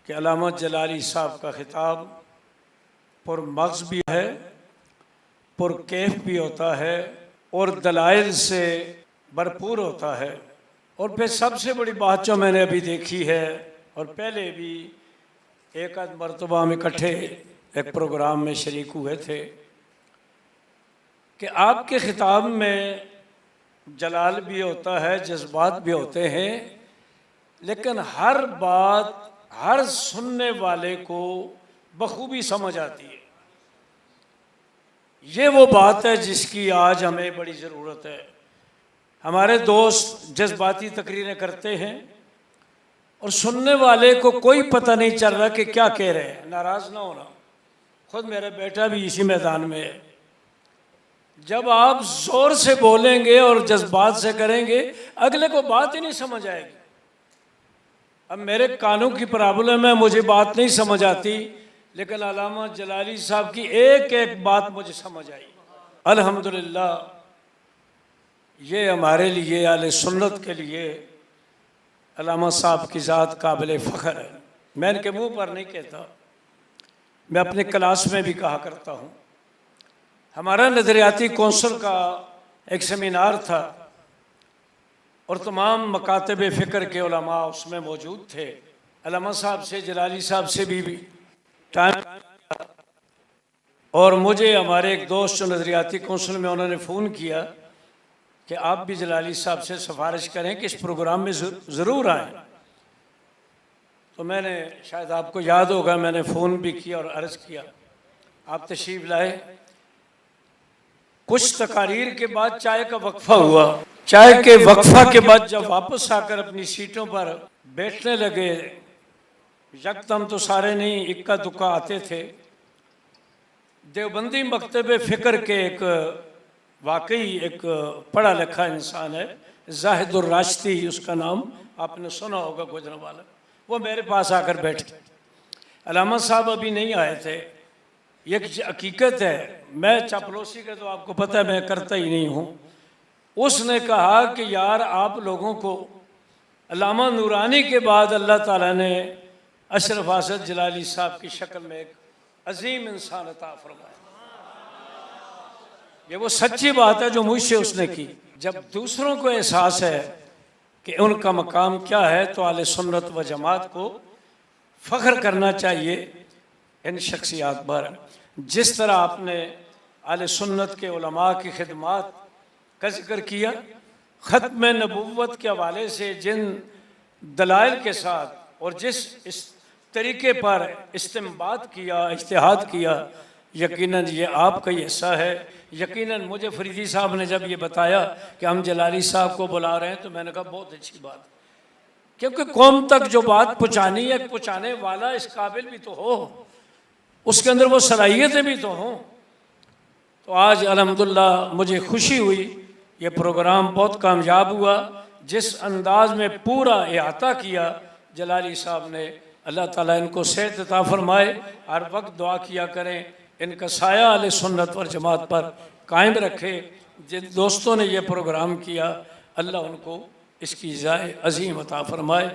कि अल्लामा जलाली साहब का खिताब पुरमग़ज़ भी है, पुरकैफ़ भी होता है और दलाइल से भरपूर होता है। और फिर सबसे बड़ी बात जो मैंने अभी देखी है और पहले भी एक आध मरतबा हम इकट्ठे एक प्रोग्राम में शरीक हुए थे कि आपके खिताब में जलाल भी होता है, जज्बात भी होते हैं, लेकिन हर बात हर सुनने वाले को बखूबी समझ आती है। ये वो बात है जिसकी आज हमें बड़ी ज़रूरत है। हमारे दोस्त जज्बाती तकरीरें करते हैं और सुनने वाले को कोई पता नहीं चल रहा कि क्या कह रहे हैं। नाराज़ ना होना, खुद मेरा बेटा भी इसी मैदान में है। जब आप ज़ोर से बोलेंगे और जज्बात से करेंगे, अगले को बात ही नहीं समझ आएगी। अब मेरे कानों की प्रॉब्लम है, मुझे बात नहीं समझ आती, लेकिन अल्लामा जलाली साहब की एक एक बात मुझे समझ आई। अल्हम्दुलिल्लाह, ये हमारे लिए आले सुन्नत के लिए अल्लामा साहब की ज़ात काबिल फ़ख्र है। मैं इनके मुँह पर नहीं कहता, मैं अपने क्लास में भी कहा करता हूँ। हमारा नज़रियाती कौंसिल का एक सेमिनार था और तमाम मकातब फ़िक्र के उलमा उसमें मौजूद थे। अल्लामा साहब से, जलाली साहब से भी टाइम, और मुझे हमारे एक दोस्त जो नज़रियाती कौंसिल में, उन्होंने फ़ोन किया कि आप भी जलाली साहब से सिफारिश करें कि इस प्रोग्राम में ज़रूर आएँ। तो मैंने, शायद आपको याद होगा, मैंने फ़ोन भी किया और अर्ज़ किया, आप तशरीफ़ लाए। कुछ तकारीर के बाद चाय का वक्फा हुआ। चाय के वक्फा के बाद जब वापस आकर अपनी सीटों पर बैठने लगे, यकदम तो सारे नहीं, इक्का दुक्का आते थे। देवबंदी मकतब फ़िक्र के एक वाकई एक पढ़ा लिखा इंसान है, जाहिदुर राश्ती उसका नाम, आपने सुना होगा गुजरने वाला। वो मेरे पास आकर बैठे। अल्लामा साहब अभी नहीं आए थे। ये हकीकत है, मैं चापलूसी का तो आपको पता है मैं करता ही नहीं हूँ। उसने कहा कि यार, आप लोगों को अल्लामा नूरानी के बाद अल्लाह ताला ने अशरफ आसद जलाली साहब की शक्ल में एक अजीम इंसान अता फरमाया। ये वो सच्ची बात है जो मुझसे उसने की। जब दूसरों को एहसास है कि उनका मकाम क्या है, तो आले सुन्नत व जमात को फ़ख्र करना चाहिए इन शख्सियात पर। जिस तरह आपने आले सुन्नत के उलमा की खिदमात का जिक्र किया, ख़त्म नबुव्वत के हवाले से जिन दलाइल के साथ और जिस इस तरीके पर इस्तिंबात किया, इज्तिहाद किया, यकीनन ये आपका ही हिस्सा है। यकीनन मुझे फरीदी साहब ने जब ये बताया कि हम जलाली साहब को बुला रहे हैं, तो मैंने कहा बहुत अच्छी बात, क्योंकि कौम तक जो बात पहुँचानी है, पहुँचाने वाला इस काबिल भी तो हो, उसके अंदर वो सलाहियतें भी तो हों। तो आज अल्हम्दुलिल्लाह मुझे खुशी हुई, ये प्रोग्राम बहुत कामयाब हुआ। जिस अंदाज में पूरा इहाता किया जलाली साहब ने, अल्लाह ताला इनको सेहत अता फरमाए। हर वक्त दुआ किया करें, इनका साया अहले सुन्नत व जमात पर कायम रखे। जिन दोस्तों ने ये प्रोग्राम किया, अल्लाह उनको इसकी जाए अजीम अता फरमाए।